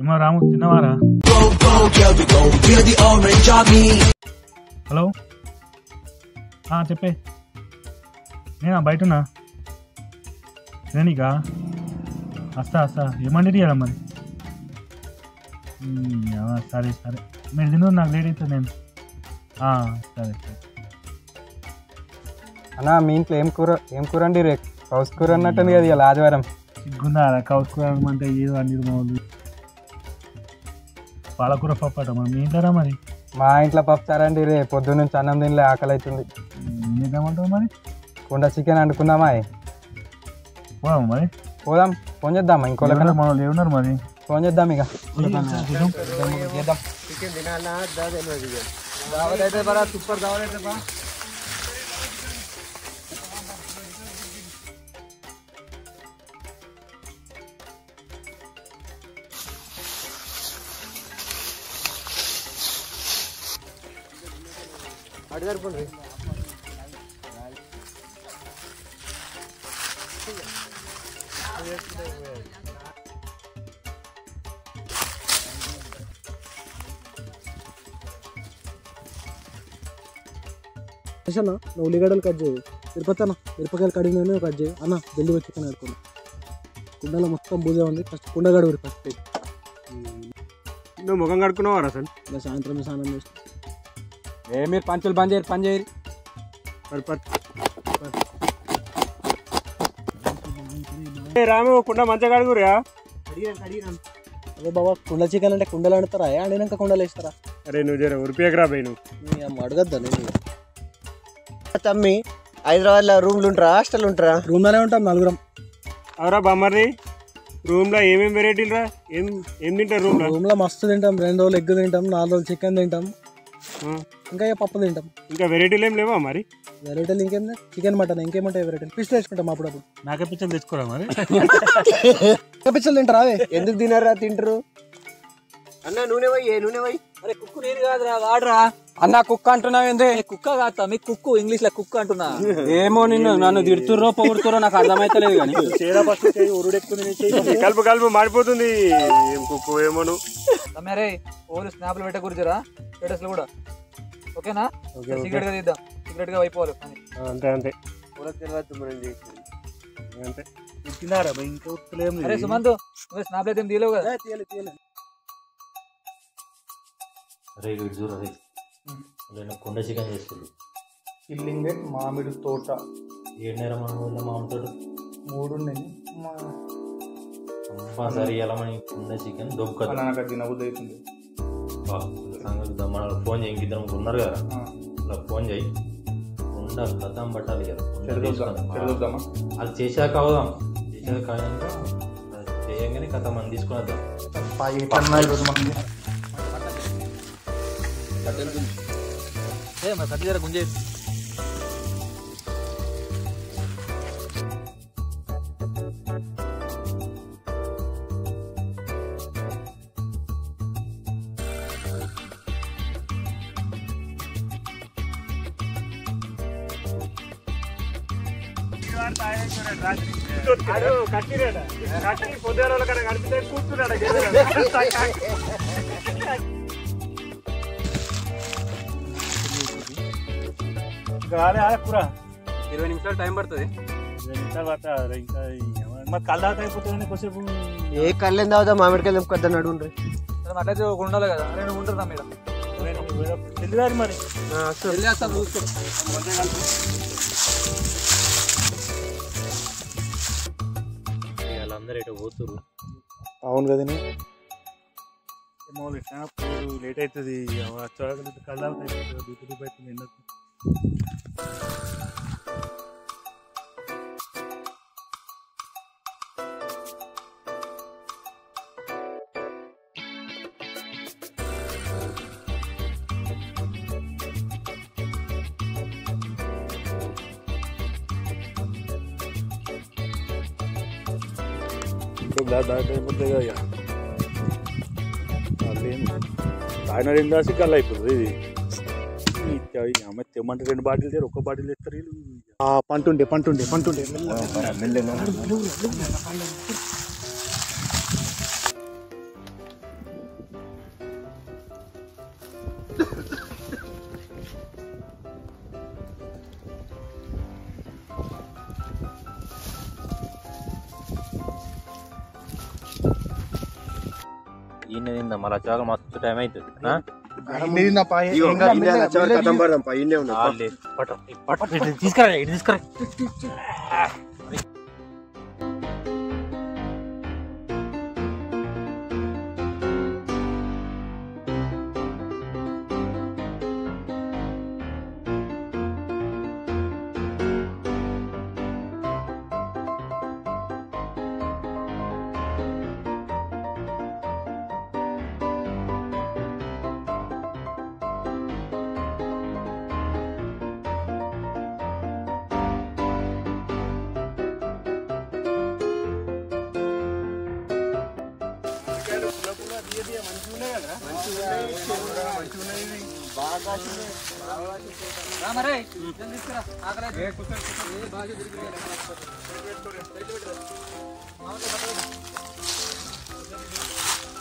ఏమో రాము తిన్నవారా? హలో చెప్పే. నేనా బయటనా? తిననీకా? వస్తా ఏమండి ఇవ్వాలా మరి? సరే మీరు తిను, నాకు లేట్ అవుతుంది. నేను సరే అన్నా మీ ఇంట్లో ఏం కూర అండి? రే కౌస్ కూర అన్నట్టుంది కదా ఇలా ఆదివారం. సిగ్గుందా కౌస్ కూర అంటే ఏదో అన్ని మామూలు. పాలకూర పప్పు అట మరి. మీ ఇంటారా మరి? మా ఇంట్లో పప్పు చారండి. రే పొద్దున్న నుంచి అన్నం తినలే, ఆకలి అవుతుంది. ఏం చేద్దామంటావు మరి? కుండ చికెన్ వండుకుందామా? పోదాం మరి. పోదాం. ఫోన్ చేద్దామా? ఇంకోళ్ళకన్నా మనం ఏమన్నారు మరి? ఫోన్ చేద్దాం. ఇక చికెన్ తినాలా దావత్ అయితే బరా సూపర్ దావత్ అయితే బా. అటు జరుపుండ్రి. అన్న నువ్వు ఉల్లిగడ్డలు కట్ చేయి. తిరుపతి అన్న మిరపకాయలు కడిగిన కట్ చేయి అన్న. జల్లి వచ్చి చికెన్ ఆడుకోండి. కుండలో మొత్తం బూజా ఉంది. ఫస్ట్ కుండ కడుగురు. ఫస్ట్ నువ్వు ముఖం కడుక్కున్నావారా అసలు? ఇలా సాయంత్రం స్నానం చేసి మీరు పంచులు బంద్ చేయరు, పని చేయరు. రాము కుండ మంచిగా కడుగురా. అదే బాబా కుండ చికెన్ అంటే కుండలు ఆడుతారా? ఆడినాక కుండలు వేస్తారా? అరే నువ్వు జర ఉరిపేకరా పోయి నువ్వు అడగద్దా నేను. తమ్మి హైదరాబాద్లో రూమ్లు ఉంటారా హాస్టల్ ఉంటారా? రూమ్లోనే ఉంటాం నలుగురం. అవరా బమ్మర్ది రూమ్లో ఏమేమి వెరైటీలు రా? ఏం తింటారు రూమ్లో మస్తు తింటాం. 2 రోజులు ఎగ్ తింటాం, 4 రోజులు చికెన్ తింటాం, ఇంకా పప్పు తింటాం. ఇంకా వెరైటీలు ఏం లేవా మరి? వెరైటీలు ఇంకేం చికెన్ మటన్ ఇంకేమంటాయి వెరైటీలు. ఫిష్ తెచ్చుకుంటాం అప్పుడప్పుడు. నాకే పిచ్చలు తెచ్చుకోరా మరి? పిచ్చలు తింటారా? ఎందుకు తినారా? తింటారు అన్న. నూనె పోయి. అరే కుక్కు నేను కాదురా, వాడరా. అన్న కుక్క అంటున్నావు ఏంది? కుక్క కాదు మీకు కుక్కు, ఇంగ్లీష్ లో కుక్క అంటున్నా. ఏమో నన్ను తిడుతుర్రో పొగుడుతుర్రో నాకు అర్థమైతలేదు కానీ కలుపు మాడిపోతుంది. ఏం కుక్కు ఏమో నువ్వు. రే ఓన్లీ స్నాప్లు పెట్టే గురించరా, స్టేటస్ లో కూడా. ఓకేనా? సీక్రెట్ గా తీద్దాం, సీక్రెట్ గా అయిపోవాలి. అంతే తిన్నారా ఇంకా? అరే సుమంత్ నువ్వు స్నాప్లు అయితే తీయలేవు కదా? అరే వీడు చూడు, అదే కుండ చికెన్ చేస్తుంది. కిల్లింగ్ మామిడి తోట 7 మామిడి తోట 3 ఉన్నాయి. కంపల్సరీ ఎలా మన కుండ చికెన్ దొబ్బ తినబుద్ధి అవుతుంది. మన ఫోన్ చేయి, ఇంకిద్దరం ఉన్నారు కదా, అలా ఫోన్ చేయి. కుండ కథం పట్టాలి కదా. అది చేశాక అవుదాం. చేశాక చేయగానే కథ మనం తీసుకుని వద్దాం. మరి కట్టి జర గుంజే. కట్టి పొద్దున కనిపిస్తే కూర్చున్నాడు. కూర 20 నిమిషాలు టైం పడుతుంది. 20 నిమిషాలు పడతా. ఇంకా మరి కళ్ళు దాకా అయిపోతుంది కొద్దిసేపు. ఏ కళ్ళేం తాగుతా? మామిడికాయలు కొద్ది నడుండ్రి. అట్లయితే ఉండాలి కదా. అరే నువ్వు ఉంటారు మీద తెలియదు మరి. చూసుకో. వాళ్ళందరూ ఇటు పోతురు. అవును కదా. లేట్ అవుతుంది. కళ్ళు అవుతాయి. దూపు అవుతుంది ఎండకు. ఆయన 2 దాసి కళ్ళు అయిపోతుంది. ఇది అమ్మ తెమ్మంటే 2 బాటిల్ తీరు, 1 బాటిల్ తెస్తారు. పంటుండే ఈయన తిందాం మళ్ళీ వచ్చాక మస్తు టైం అవుతుంది తీసుకురా ఇటు తీసుకురా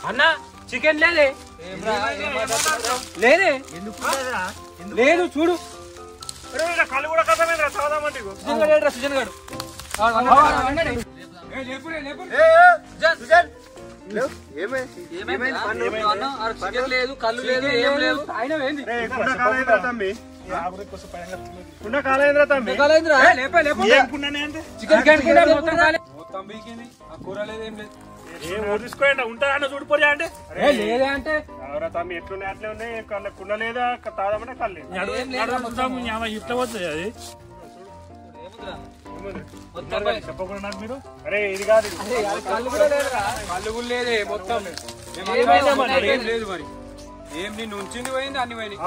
అన్న చికెన్ లేదే లేదే లేదు చూడు కళ్ళు కూడా కథమేంద్రా చదవమంటే చికెన్ లేదు కళ్ళు లేదు ఏం లేదు ఉంటాయన్న చూడిపోయా అంటే లేదే అంటే తమ్మి ఎట్లున్నాయి అట్లే ఉన్నాయి కుండ లేదా తాదామంటే కళ్ళు ఇట్లా పోతుంది అది చెప్పకుండా నాకు మీరు అరే ఇది కాదు కళ్ళు కూడా లేదురా కళ్ళు కూడా లేదే మొత్తం లేదు మరి ఏం నిన్ను ఉంచింది పోయింది అన్ని పోయింది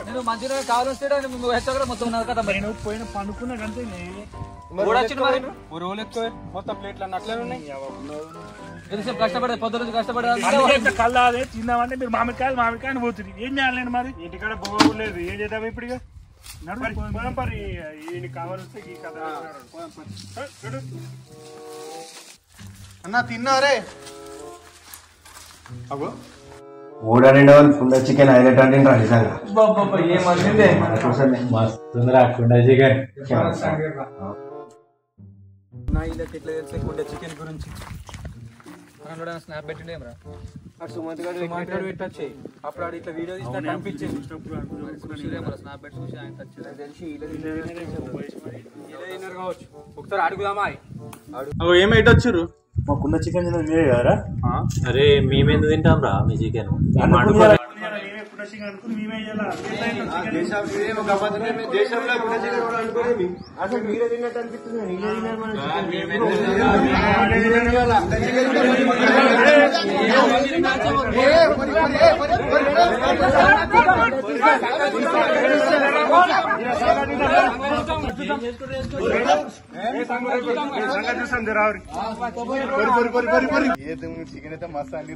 నేను మంచిగా కావాలొస్తే మొత్తం నేను పోయిన పండుకున్నాడు అంతే మొత్తం ప్లేట్లు అన్నీ అట్లనే ఉన్నాయి కష్టపడే పొద్దు నుంచి కష్టపడే కళ్ళు అదే తిందామంటే మీరు మామిడికాయలు పోతుంది ఏం చేయాలండి మరి ఇంటికాడ బొమ్మ లేదు ఏం చేద్దాం ఇప్పుడు ఇక కావాలంటే ఈ కథ అన్న తిన్నారే ఓడ 2 కుండ చికెన్ హైలైట్ అంటే నిజంగా మస్తుందిరా కుండ చికెన్ నా ఇలా ఎట్లా తెలిసే కుండ చికెన్ గురించి స్నాప్ పెట్టిండేమరా సుమంత్ గారు పెట్టొచ్చి అప్పుడు ఆడు ఇట్లా వీడియో తీసినా కనిపించేది స్నాప్ పెట్టి చూసి ఆయన తెలిసి కావచ్చు ఒకసారి అడుగుదామా ఏమైటొచ్చురు మా కుండ చికెన్ తిన్నది మీరే కదరా అరే మేమెందుకు తింటాం రా మీ చికెన్ అసలు మీరే తిన్నట్టు అనిపిస్తుంది చికెన్ అయితే మస్తు అన్ని